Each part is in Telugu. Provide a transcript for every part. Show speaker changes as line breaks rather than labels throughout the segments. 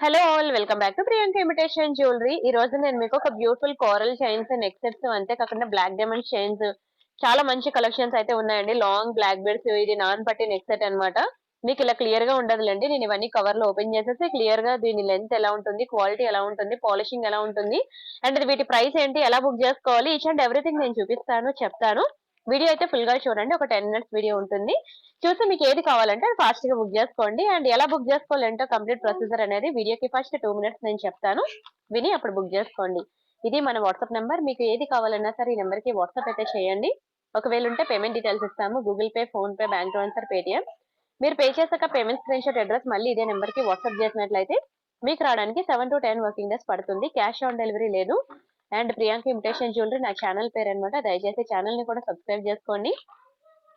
Hello all welcome back to Priyanka imitation jewellery. ఈ రోజు నేను మీకు ఒక beautiful coral chains neck sets అంతేకాకుండా బ్లాక్ డైమండ్ చైన్స్ చాలా మంచి కలెక్షన్స్ అయితే ఉన్నాయండి. లాంగ్ బ్లాక్ బెడ్స్ ఇది నాన్ పట్టి నెక్ సెట్ అన్నమాట. మీకు ఇలా క్లియర్ గా ఉండదులేండి. నేను ఇవన్నీ కవర్ లో ఓపెన్ చేసేసి క్లియర్ గా దీని లెంత్ ఎలా ఉంటుంది, క్వాలిటీ ఎలా ఉంటుంది, పాలిషింగ్ ఎలా ఉంటుంది అండ్ వీటి ప్రైస్ ఏంటి, ఎలా బుక్ చేసుకోవాలి, ఈచ్ అండ్ ఎవ్రీథింగ్ నేను చూపిస్తాను, చెప్తాను. వీడియో అయితే ఫుల్ గా చూడండి. ఒక 10 మినిట్స్ వీడియో ఉంటుంది. చూసి మీకు ఏది కావాలంటే అది ఫాస్ట్ గా బుక్ చేసుకోండి. అండ్ ఎలా బుక్ చేసుకోవాలంటే కంప్లీట్ ప్రొసీజర్ అనేది వీడియోకి ఫస్ట్ 2 మినిట్స్ నేను చెప్తాను. విని అప్పుడు బుక్ చేసుకోండి. ఇది మన వాట్సాప్ నెంబర్. మీకు ఏది కావాలన్నా సరే ఈ నెంబర్ కి వాట్సాప్ అయితే చేయండి. ఒకవేళ ఉంటే పేమెంట్ డీటెయిల్స్ ఇస్తాము. Google pay, phone pay, bank transfer, Paytm. మీరు పే చేశాక పేమెంట్ స్క్రీన్ షాట్ అడ్రస్ మళ్ళీ ఇదే నెంబర్ కి వాట్సాప్ చేసినట్లయితే మీకు రావడానికి 7 to 10 వర్కింగ్ డేస్ పడుతుంది. క్యాష్ ఆన్ డెలివరీ లేదు. అండ్ ప్రియాంక ఇమిటేషన్ జ్యువెలరీ నా ఛానల్ పేరు అనమాట. దయచేసి ఛానల్ ని కూడా సబ్స్క్రైబ్ చేసుకోండి.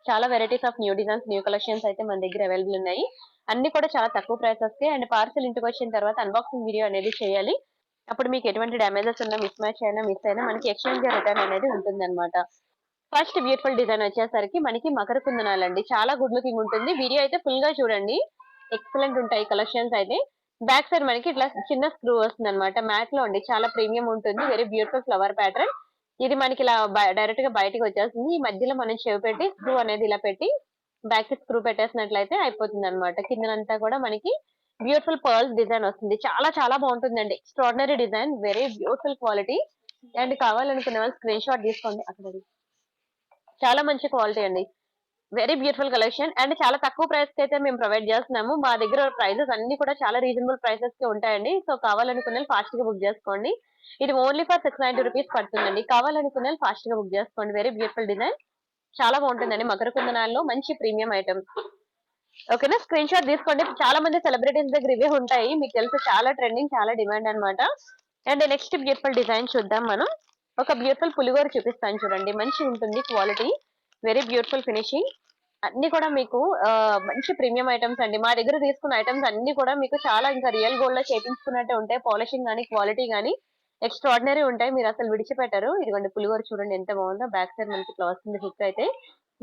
చాలా varieties of new designs, new collections అయితే మన దగ్గర అవైలబుల్ ఉన్నాయి. అన్ని కూడా చాలా తక్కువ ప్రైసెస్ కి. అండ్ పార్సల్ ఇంటికి వచ్చిన తర్వాత అన్బాక్సింగ్ వీడియో అనేది చేయాలి. అప్పుడు మీకు ఎటువంటి డ్యామేజెస్ ఉన్నా, మిస్ మ్యాచ్ అయినా, మిస్ అయినా మనకి ఎక్స్చేంజ్ రిటర్న్ అనేది ఉంటుంది అనమాట. ఫస్ట్ బ్యూటిఫుల్ డిజైన్ వచ్చేసరికి మనకి మకర కుందనాలండి. చాలా గుడ్ లుకింగ్ ఉంటుంది. వీడియో అయితే ఫుల్ గా చూడండి. ఎక్సలెంట్ ఉంటాయి కలెక్షన్స్ అయితే. బ్యాక్ సైడ్ మనకి ఇట్లా చిన్న స్క్రూ వస్తుంది అనమాట. మ్యాట్ లో అండి, చాలా ప్రీమియం ఉంటుంది. Very beautiful flower pattern. ఇది మనకి ఇలా డైరెక్ట్ గా బయటకు వచ్చేస్తుంది. ఈ మధ్యలో మనం చెవి పెట్టి స్క్రూ అనేది ఇలా పెట్టి బ్యాక్ కి స్క్రూ పెట్టేసినట్లయితే అయిపోతుంది అనమాట. కిందనంతా కూడా మనకి బ్యూటిఫుల్ పర్ల్స్ డిజైన్ వస్తుంది. చాలా చాలా బాగుంటుందండి. Extraordinary design, very beautiful quality. And కావాలనుకునే వాళ్ళు స్క్రీన్ షాట్ తీసుకోండి. అక్కడ చాలా మంచి క్వాలిటీ అండి. Very beautiful collection. అండ్ చాలా తక్కువ ప్రైస్ కి అయితే మేము ప్రొవైడ్ చేస్తున్నాము. మా దగ్గర ప్రైసెస్ అన్ని కూడా చాలా రీజనబుల్ ప్రైసెస్ కి ఉంటాయండి. సో కావాలనుకున్న ఫాస్ట్ గా బుక్ చేసుకోండి. ఇది ఓన్లీ ఫర్ 690 రూపీస్ పడుతుందండి. కావాలనుకున్న ఫాస్ట్ గా బుక్ చేసుకోండి. వెరీ బ్యూటిఫుల్ డిజైన్, చాలా బాగుంటుందండి. మకర కుందనాల్లో మంచి ప్రీమియం ఐటమ్. ఓకేనా, స్క్రీన్ షాట్ తీసుకోండి. చాలా మంది సెలబ్రిటీస్ దగ్గర ఇవే ఉంటాయి. మీకు తెలుసు, చాలా ట్రెండింగ్, చాలా డిమాండ్ అన్నమాట. అండ్ నెక్స్ట్ బ్యూటిఫుల్ డిజైన్ చూద్దాం మనం. ఒక బ్యూటిఫుల్ పులిగోర చూపిస్తాను చూడండి. మంచి ఉంటుంది క్వాలిటీ, వెరీ బ్యూటిఫుల్ ఫినిషింగ్. అన్ని కూడా మీకు మంచి ప్రీమియం ఐటమ్స్ అండి. మా దగ్గర తీసుకున్న ఐటమ్స్ అన్ని కూడా మీకు చాలా ఇంకా రియల్ గోల్డ్ లో చేపించుకున్నట్టే ఉంటాయి. పాలిషింగ్ గానీ, క్వాలిటీ గానీ ఎక్స్ట్రాడినరీ ఉంటాయి. మీరు అసలు విడిచిపెట్టారు. ఇదిగోండి పులిగోర చూడండి ఎంత బాగుందో. బ్యాక్ సైడ్ మనకి ఇట్లా వస్తుంది హుక్ అయితే.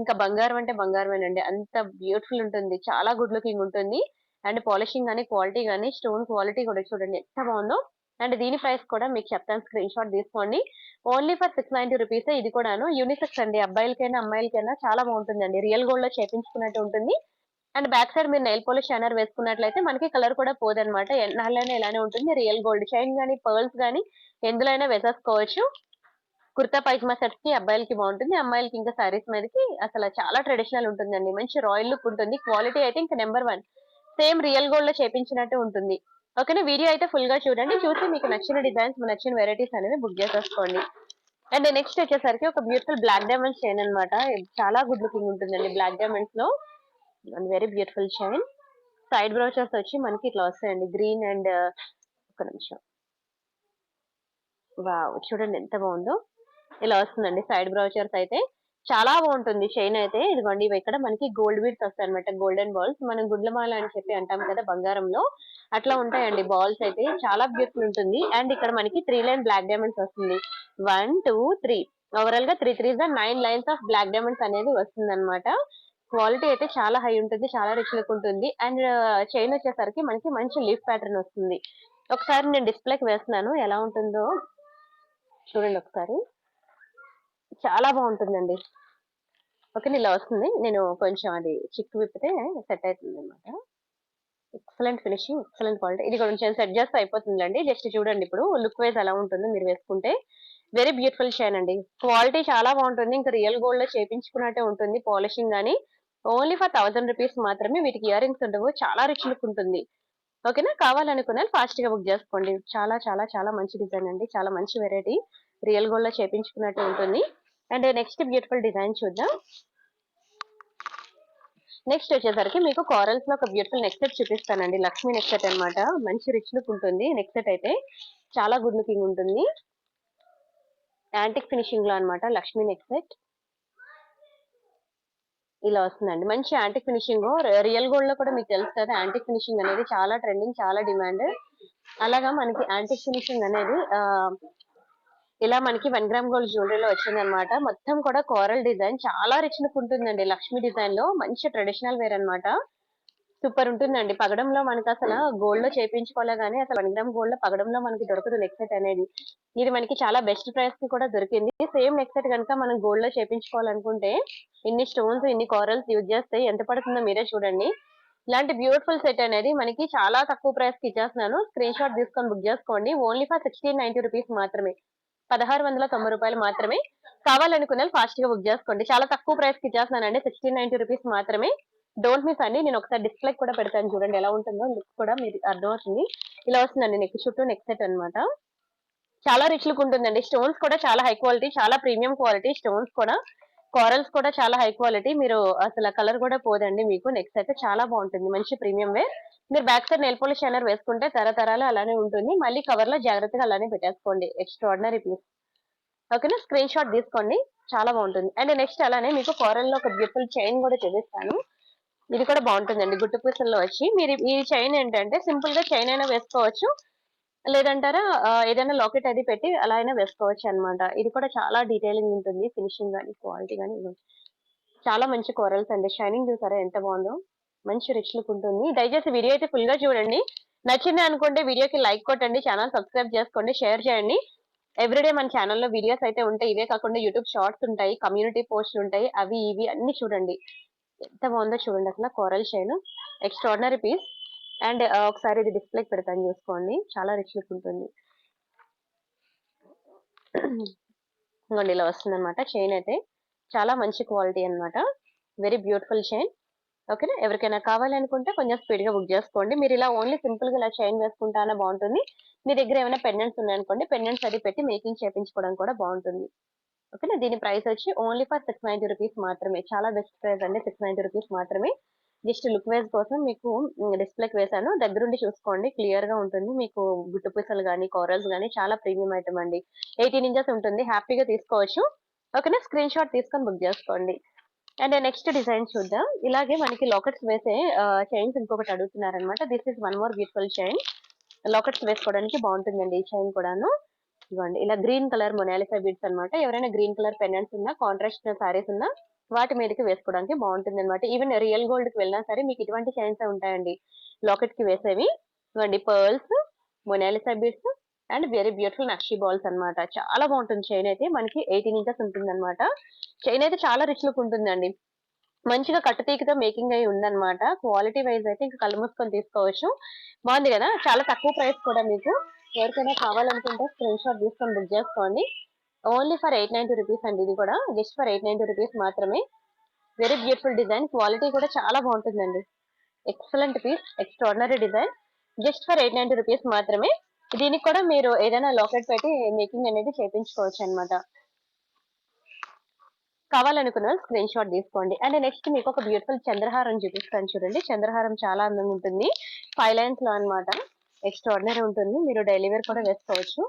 ఇంకా బంగారం అంటే బంగారమేనండి. అంత బ్యూటిఫుల్ ఉంటుంది. చాలా గుడ్ లుకింగ్ ఉంటుంది. అండ్ పాలిషింగ్ గానీ, క్వాలిటీ గానీ, స్టోన్ క్వాలిటీ కూడా చూడండి ఎంత బాగుందో. అండ్ దీని ప్రైస్ కూడా మీకు చెప్తాను, స్క్రీన్ షాట్ తీసుకోండి. Only for 690 rupees. ఇది కూడాను యూనిసెక్స్ అండి. అబ్బాయిలకైనా అమ్మాయిలకైనా చాలా బాగుంటుందండి. రియల్ గోల్డ్ లో చేపించుకున్నట్టు ఉంటుంది. అండ్ బ్యాక్ సైడ్ మీరు నెయిల్ పాలిష్ షైనర్ వేసుకున్నట్లయితే మనకి కలర్ కూడా పోదనమాట. ఎన్నాళ్ళైనా ఇలానే ఉంటుంది. రియల్ గోల్డ్ చైన్ గానీ, పర్ల్స్ గానీ ఎందులో అయినా వేసేసుకోవచ్చు. కుర్తా పైజమా సెట్స్ కి అబ్బాయిలకి బాగుంటుంది. అమ్మాయిలకి ఇంకా సారీస్ మీదకి అసలు చాలా ట్రెడిషనల్ ఉంటుందండి. మంచి రాయల్ లుక్ ఉంటుంది. క్వాలిటీ అయితే ఇంకా నెంబర్ 1. సేమ్ రియల్ గోల్డ్ లో చేపించినట్టు ఉంటుంది. ఓకేనా, వీడియో అయితే ఫుల్ గా చూడండి. చూసి మీకు నచ్చిన డిజైన్స్, నచ్చిన వెరైటీస్ అనేవి బుక్ చేసేసుకోండి. అండ్ నెక్స్ట్ వచ్చేసరికి ఒక బ్యూటిఫుల్ బ్లాక్ డైమండ్స్ చైన్ అనమాట. చాలా గుడ్ లుకింగ్ ఉంటుందండి బ్లాక్ డైమండ్స్ లో. Very beautiful chain. Side brochures వచ్చి మనకి ఇట్లా వస్తాయండి, గ్రీన్ అండ్ ఒక నిమిషం. వావ్, చూడండి ఎంత బాగుందో. ఇలా వస్తుందండి సైడ్ బ్రౌచర్స్ అయితే. చాలా బాగుంటుంది చైన్ అయితే. ఇదిగోండి, ఇవి ఇక్కడ మనకి గోల్డ్ బీడ్స్ వస్తాయి అనమాట. గోల్డెన్ బాల్స్, మనం గుడ్లమాల అని చెప్పి అంటాం కదా బంగారంలో, అట్లా ఉంటాయండి బాల్స్ అయితే. చాలా బ్యూటిఫుల్ ఉంటుంది. అండ్ ఇక్కడ మనకి 3 లైన్ బ్లాక్ డైమండ్స్ వస్తుంది. 1 2 3, ఓవరాల్ గా 3 3 9 లైన్స్ ఆఫ్ బ్లాక్ డైమండ్స్ అనేది వస్తుంది అనమాట. క్వాలిటీ అయితే చాలా హై ఉంటుంది. చాలా రిచ్ లుక్ ఉంటుంది. అండ్ చైన్ వచ్చేసరికి మనకి మంచి లీఫ్ ప్యాటర్న్ వస్తుంది. ఒకసారి నేను డిస్ప్లేకి వేస్తున్నాను, ఎలా ఉంటుందో చూడండి ఒకసారి. చాలా బాగుంటుందండి. ఓకే, ఇలా వస్తుంది. నేను కొంచెం అది చిక్కు విప్పితే సెట్ అవుతుంది అనమాట. Excellent finishing, excellent quality. ఇది కొంచెం సెట్ చేస్తే అయిపోతుందండి. జస్ట్ చూడండి ఇప్పుడు లుక్ వైజ్ ఎలా ఉంటుందో మీరు వేసుకుంటే. వెరీ బ్యూటిఫుల్ చైన్ అండి. క్వాలిటీ చాలా బాగుంటుంది. ఇంకా రియల్ గోల్డ్ లో చేపించుకున్నట్టే ఉంటుంది. పాలిషింగ్ గానీ. ఓన్లీ ఫర్ 1000 రూపీస్ మాత్రమే. వీటికి ఇయర్ రింగ్స్ ఉండవు. చాలా రిచ్ లుక్ ఉంటుంది. ఓకేనా, కావాలనుకున్న ఫాస్ట్ గా బుక్ చేసుకోండి. చాలా చాలా చాలా మంచి డిజైన్ అండి. చాలా మంచి వెరైటీ. రియల్ గోల్డ్ లో చేపించుకున్నట్టు ఉంటుంది. అండ్ నెక్స్ట్ బ్యూటిఫుల్ డిజైన్ చూద్దాం. నెక్స్ట్ వచ్చేసరికి మీకు కారల్స్ లో ఒక బ్యూటిఫుల్ నెక్ సెట్ చూపిస్తానండి. లక్ష్మీ నెక్ సెట్ అనమాట. మంచి రిచ్ లుక్ ఉంటుంది. నెక్ సెట్ అయితే చాలా గుడ్ లుకింగ్ ఉంటుంది. యాంటిక్ ఫినిషింగ్ లో అనమాట లక్ష్మీ నెక్ సెట్. ఇలా వస్తుందండి. మంచి యాంటిక్ ఫినిషింగ్. రియల్ గోల్డ్ లో కూడా మీకు తెలుసు కదా, యాంటిక్ ఫినిషింగ్ అనేది చాలా ట్రెండింగ్, చాలా డిమాండ్. అలాగా మనకి యాంటిక్ ఫినిషింగ్ అనేది ఇలా మనకి 1 గ్రామ్ గోల్డ్ జ్యువెలరీలో వచ్చిందనమాట. మొత్తం కూడా కోరల్ డిజైన్, చాలా రిచ్ లుక్ ఉంటుందండి. లక్ష్మీ డిజైన్ లో మంచి ట్రెడిషనల్ వేర్ అనమాట. సూపర్ ఉంటుందండి. పగడంలో మనకసల గోల్డ్‌లో చేపించుకోలే గాని అసలు 1 గ్రామ్ గోల్డ్‌లో పగడంలో మనకి దొరకదు నెక్ సెట్ అనేది. ఇది మనకి చాలా బెస్ట్ ప్రైస్‌కి కూడా దొరికింది. సేమ్ నెక్ సెట్ గనుక మనం గోల్డ్‌లో చేపించుకోవాలనుకుంటే ఇన్ని స్టోన్స్, ఇన్ని కోరల్స్ యూజ్ చేస్తే ఎంత పడుతుందో మీరే చూడండి. ఇలాంటి బ్యూటిఫుల్ సెట్ అనేది మనకి చాలా తక్కువ ప్రైస్‌కి ఇచ్చేస్తున్నాను. స్క్రీన్ షాట్ తీసుకొని బుక్ చేసుకోండి. ఓన్లీ ఫర్ ₹1690 మాత్రమే. రూ. 1690 మాత్రమే. కావాలనుకున్నోళ్ళు ఫాస్ట్‌గా బుక్ చేసుకోండి. చాలా తక్కువ ప్రైస్‌కి ఇచ్చేస్తున్నానండి. ₹1690 మాత్రమే. డోంట్ మిస్ అండి. నేను ఒకసారి డిస్‌ప్లేకి కూడా పెడతాను చూడండి ఎలా ఉంటుందో లుక్ కూడా మీకు అర్థమవుతుంది. ఇలా వస్తుందండి నెక్ చుట్టూ నెక్ సెట్ అన్నమాట. చాలా రిచ్ లుక్ ఉంటుందండి. స్టోన్స్ కూడా చాలా హై క్వాలిటీ, చాలా ప్రీమియం క్వాలిటీ స్టోన్స్ కూడా. కోరల్స్ కూడా చాలా హై క్వాలిటీ. మీరు అసల కలర్ కూడా పోదండి మీకు. నెక్ సెట్ చాలా బాగుంటుంది. మంచి ప్రీమియం వేర్. మీరు back side nail polish shiner వేసుకుంటే తరతరాలు అలానే ఉంటుంది. మళ్ళీ కవర్‌లో జాగ్రత్తగా అలానే పెట్టేసుకోండి. Extraordinary piece. ఓకేనా? స్క్రీన్ షాట్ తీసుకోండి. చాలా బాగుంటుంది. అండ్ నెక్స్ట్ అలానే మీకు కోరల్‌లో ఒక బ్యూటిఫుల్ చైన్ కూడా చూపిస్తాను. ఇది కూడా బాగుంటుందండి. గుట్టు పూసల్లో వచ్చి మీరు ఈ చైన్ ఏంటంటే సింపుల్ గా చైన్ అయినా వేసుకోవచ్చు. లేదంటారా ఏదైనా లాకెట్ అది పెట్టి అలా అయినా వేసుకోవచ్చు అన్నమాట. ఇది కూడా చాలా డీటెయిలింగ్ ఉంటుంది. ఫినిషింగ్ గాని, క్వాలిటీ గాని చాలా మంచి కోరల్స్ అండి. షైనింగ్ చూసారా ఎంత బాగుందో? మంచి రిచ్ లుక్ ఉంటుంది. దయచేసి వీడియో అయితే ఫుల్ గా చూడండి. నచ్చింది అనుకుంటే వీడియోకి లైక్ కొట్టండి. ఛానల్ సబ్స్క్రైబ్ చేసుకోండి. షేర్ చేయండి. ఎవ్రీడే మన ఛానల్లో వీడియోస్ అయితే ఉంటాయి. ఇవే కాకుండా యూట్యూబ్ షార్ట్స్ ఉంటాయి. కమ్యూనిటీ పోస్టులు ఉంటాయి. అవి ఇవి అన్ని చూడండి. ఎంత బాగుందో చూడండి అసలు coral shine. Extraordinary piece. And ఒకసారి ఇది డిస్ప్లేకి పెడతాను చూసుకోండి. చాలా రిచ్ లుక్ ఉంటుంది. ఇంకోండి ఇలా వస్తుందన్నమాట చైన్ అయితే. చాలా మంచి క్వాలిటీ అన్నమాట. Very beautiful chain. ఓకేనా? ఎవరికైనా కావాలనుకుంటే కొంచెం స్పీడ్‌గా బుక్ చేసుకోండి. మీరు ఇలా ఓన్లీ సింపుల్‌గా ఇలా చైన్ వేసుకుంటానే బాగుంటుంది. మీ దగ్గర ఏమైనా పెండెంట్స్ ఉన్నాయనుకోండి, పెండెంట్స్ అది పెట్టి మేకింగ్ చేపించుకోవడం కూడా బాగుంటుంది. ఓకేనా? దీని ప్రైస్ వచ్చి ఓన్లీ ఫర్ ₹690 మాత్రమే. చాలా బెస్ట్ ప్రైస్ అండి. ₹690 మాత్రమే. జస్ట్ లుక్ వైస్ కోసం మీకు డిస్‌ప్లేకి వేశాను. దగ్గరుండి చూసుకోండి. క్లియర్‌గా ఉంటుంది. మీకు గుట్టు పూసలు గాని, కోరల్స్ గాని చాలా ప్రీమియం ఐటెమ్ అండి. 18 ఇంచెస్ ఉంటుంది. హ్యాపీగా తీసుకోవచ్చు. ఓకేనా? స్క్రీన్ షాట్ తీసుకొని బుక్ చేసుకోండి. అండ్ నెక్స్ట్ డిజైన్ చూద్దాం. ఇలాగే మనకి లాకెట్స్ వేసే చైన్స్ ఇంకొకటి అడుగుతున్నారనమాట. This is one more beautiful chain. Lockets వేసుకోవడానికి బాగుంటుందండి ఈ చైన్ కూడాను. ఇదిగోండి ఇలా గ్రీన్ కలర్ మొనాలిసా బీడ్స్ అన్నమాట. ఎవరైనా గ్రీన్ కలర్ పెండెంట్స్ ఉన్నా, కాంట్రాస్ట్ సారీస్ ఉన్నా వాటి మీదకి వేసుకోవడానికి బాగుంటుంది అనమాట. ఈవెన్ రియల్ గోల్డ్ కి వెళ్ళినా సరే మీకు ఇటువంటి చైన్స్ ఉంటాయండి లాకెట్ కి వేసేవి. ఇవ్వండి pearls, Mona Lisa beads and very beautiful nakshi balls అన్నమాట. చాలా బాగుంటుంది చైన్ అయితే. మనకి 18 ఇంచెస్ ఉంటుంది అనమాట. చైన్ అయితే చాలా రిచ్ లుక్ ఉంటుందండి. మంచిగా కట్టుతీగతో మేకింగ్ అయి ఉందన్నమాట. క్వాలిటీ వైజ్ అయితే ఇంకా కళ్ళు మూసుకొని తీసుకోవచ్చు. బాగుంది కదా! చాలా తక్కువ ప్రైస్ కూడా మీకు. ఎవరికైనా కావాలనుకుంటే స్క్రీన్ షాట్ తీసుకొని బుక్ చేసుకోండి. ఓన్లీ ఫర్ ₹890 అండి ఇది కూడా. జస్ట్ ఫర్ ₹890 మాత్రమే. Very beautiful design. క్వాలిటీ కూడా చాలా బాగుంటుందండి. Excellent piece. Extraordinary design. Just for ₹890 మాత్రమే. దీనికి కూడా మీరు ఏదైనా లాకెట్ పెట్టి మేకింగ్ అనేది చేపించుకోవచ్చు అన్నమాట. కావాలనుకున్న స్క్రీన్ షాట్ తీసుకోండి. అండ్ నెక్స్ట్ మీకు ఒక బ్యూటిఫుల్ చంద్రహారం చూపిస్తాను చూడండి. చంద్రహారం చాలా అందంగా ఉంటుంది. 5 లైన్స్ లో అన్నమాట. ఎక్స్ట్రాడినరీ ఉంటుంది. మీరు డైలీ వేర్ కూడా వేసుకోవచ్చు.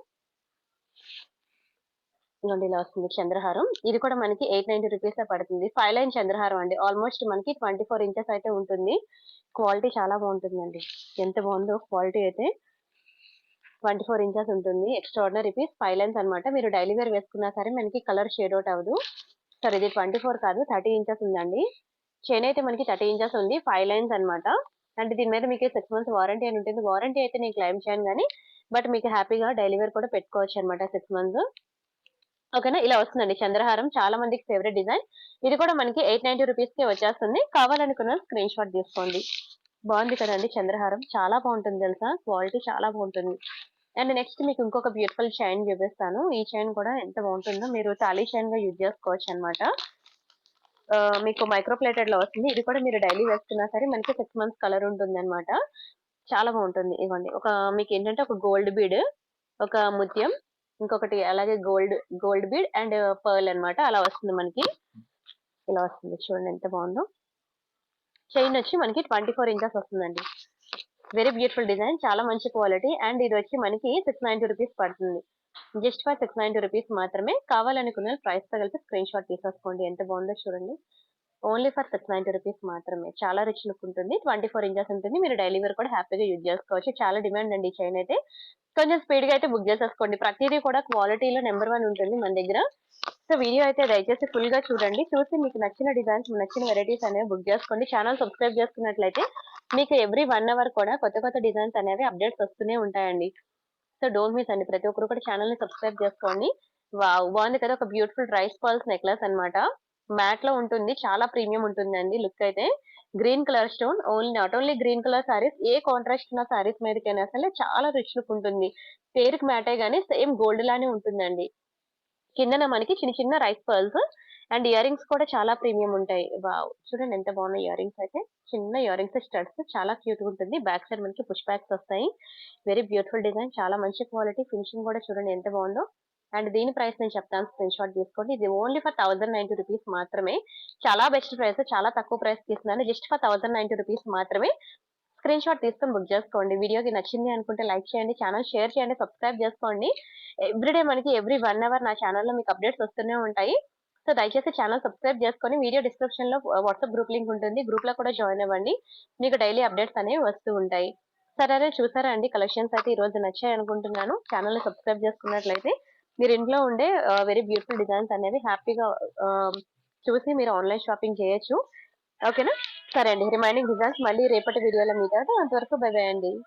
ఇదిగోండి ఇలా వస్తుంది చంద్రహారం. ఇది కూడా మనకి ₹890 పడుతుంది. 5 లైన్ చంద్రహారం అండి. ఆల్మోస్ట్ మనకి 24 ఇంచెస్ అయితే ఉంటుంది. క్వాలిటీ చాలా బాగుంటుందండి. ఎంత బాగుందో క్వాలిటీ అయితే. 24 ఇంచెస్ ఉంటుంది. Extraordinary piece. 5 లైన్స్ అన్నమాట. మీరు డైలీ వేర్ వేసుకున్నా సరే మనకి కలర్ షేడ్ అవుట్ అవ్వదు. సారీ ఇది 24 కాదు 30 ఇంచెస్ ఉందండి. చైన్ అయితే మనకి 30 ఇంచెస్ ఉంది. 5 లైన్స్ అన్నమాట. అంటే దీని మీద మీకు 6 మంత్స్ వారంటీ అని ఉంటుంది. వారంటీ అయితే నేను క్లెయిమ్ చేయను గానీ, బట్ మీకు హ్యాపీగా డైలీ వేర్ కూడా పెట్టుకోవచ్చు అన్నమాట 6 మంత్స్. ఓకేనా? ఇలా వస్తుందండి చంద్రహారం. చాలా మందికి ఫేవరెట్ డిజైన్. ఇది కూడా మనకి ₹890కే వచ్చేస్తుంది. కావాలనుకున్న స్క్రీన్ షాట్ తీసుకోండి. బాగుంది కదండి చంద్రహారం. చాలా బాగుంటుంది తెలుసా? క్వాలిటీ చాలా బాగుంటుంది. అండ్ నెక్స్ట్ మీకు ఇంకొక బ్యూటిఫుల్ చైన్ చూపిస్తాను. ఈ చైన్ కూడా ఎంత బాగుంటుందో మీరు తాళీ చైన్ గా యూజ్ చేసుకోవచ్చు అన్నమాట. మీకు మైక్రో ప్లేటెడ్ లో వస్తుంది. ఇది కూడా మీరు డైలీ వేసుకున్నా సరే మనకి 6 మంత్స్ కలర్ ఉంటుంది అన్నమాట. చాలా బాగుంటుంది. ఇవ్వండి ఒక మీకు ఏంటంటే ఒక గోల్డ్ బీడ్, ఒక ముత్యం, ఇంకొకటి అలాగే గోల్డ్ బీడ్ అండ్ పర్ల్ అన్నమాట. అలా వస్తుంది మనకి. ఇలా వస్తుంది చూడండి ఎంత బాగుందో. చైన్ వచ్చి మనకి 24 ఇంచెస్ వస్తుందండి. Very beautiful design. చాలా మంచి క్వాలిటీ. అండ్ ఇది వచ్చి మనకి ₹690 పడుతుంది. జస్ట్ ఫర్ ₹690 మాత్రమే. కావాలనుకున్న ప్రైస్ తో కలిపి స్క్రీన్ షాట్ తీసేసుకోండి. ఎంత బాగుందో చూడండి. ఓన్లీ ఫర్ 690 రూపీస్ మాత్రమే. చాలా రిచ్ లుక్ ఉంటుంది. 24 ఇంచెస్ ఉంటుంది. మీరు డైలీ వేర్ కూడా హ్యాపీగా యూజ్ చేసుకోవచ్చు. చాలా డిమాండ్ అండి ఈ చైన్ అయితే. కొంచెం స్పీడ్‌గా అయితే బుక్ చేసేసుకోండి. ప్రతీదీ కూడా క్వాలిటీలో నంబర్ 1 ఉంటుంది మన దగ్గర. సో వీడియో అయితే దయచేసి ఫుల్‌గా చూడండి. చూసి మీకు నచ్చిన డిజైన్స్, నచ్చిన వెరైటీస్ అనేవి బుక్ చేసుకోండి. ఛానల్ సబ్స్క్రైబ్ చేసుకున్నట్లయితే మీకు ఎవ్రీ 1 అవర్ కూడా కొత్త కొత్త డిజైన్స్ అనేవి అప్డేట్స్ వస్తూనే ఉంటాయండి. సో డోంట్ మిస్ అండి. ప్రతి ఒక్కరు కూడా ఛానెల్‌ని సబ్స్క్రైబ్ చేసుకోండి. వావ్! బాగుంది కదా! ఒక బ్యూటిఫుల్ రైస్ పర్ల్స్ నెక్లెస్ అన్నమాట. మ్యాట్‌లో ఉంటుంది. చాలా ప్రీమియం ఉంటుందండి లుక్ అయితే. Green colour stone not only green colour saris A contrast ఉన్న సారీస్ మీదకైనా సరే చాలా రిచ్ లుక్ ఉంటుంది. పేరుకి మ్యాటే గాని సేమ్ గోల్డ్ లానే ఉంటుందండి. కిందన మనకి చిన్న చిన్న rice pearls and ear rings కూడా చాలా ప్రీమియం ఉంటాయి. వావ్! చూడండి ఎంత బాగున్నాయి ఇయర్ రింగ్స్ అయితే. చిన్న ఇయర్ రింగ్స్ స్టడ్స్ చాలా క్యూట్‌గా ఉంటుంది. బ్యాక్ సైడ్ మనకి పుష్ బ్యాక్స్ వస్తాయి. Very beautiful design. చాలా మంచి క్వాలిటీ. ఫినిషింగ్ కూడా చూడండి ఎంత బాగుందో. అండ్ దీని ప్రైస్ నేను చెప్తాను స్క్రీన్ షాట్ తీసుకోండి. ఇది ఓన్లీ ఫర్ 1090 రూపీస్ మాత్రమే. చాలా బెస్ట్ ప్రైస్. చాలా తక్కువ ప్రైస్ తీస్తున్నాను. జస్ట్ ఫర్ 1090 రూపీస్ మాత్రమే. స్క్రీన్ షాట్ తీసుకొని బుక్ చేసుకోండి. వీడియోకి నచ్చింది అనుకుంటే లైక్ చేయండి. ఛానల్ షేర్ చేయండి. సబ్స్క్రైబ్ చేసుకోండి. ఎవ్రీడే మనకి ఎవ్రీ 1 అవర్ నా ఛానెల్‌లో మీకు అప్డేట్స్ వస్తూనే ఉంటాయి. సో దయచేసి ఛానల్ సబ్స్క్రైబ్ చేసుకొని వీడియో డిస్క్రిప్షన్‌లో వాట్సాప్ గ్రూప్ లింక్ ఉంటుంది. గ్రూప్‌లో కూడా జాయిన్ అవ్వండి. మీకు డైలీ అప్డేట్స్ అనేవి వస్తూ ఉంటాయి. సరే చూసారా అండి కలెక్షన్స్ అయితే ఈరోజు నచ్చాయి అనుకుంటున్నాను. ఛానల్‌ని సబ్స్క్రైబ్ చేసుకున్నట్లయితే మీరు ఇంట్లో ఉండే వెరీ బ్యూటిఫుల్ డిజైన్స్ అనేవి హ్యాపీగా ఆహ్, చూసి మీరు ఆన్‌లైన్ షాపింగ్ చేయొచ్చు. ఓకేనా? సరే అండి. రిమైనింగ్ డిజైన్స్ మళ్ళీ రేపటి వీడియోలో మీట్ అవుతాం. అంతవరకు బై బై అండి.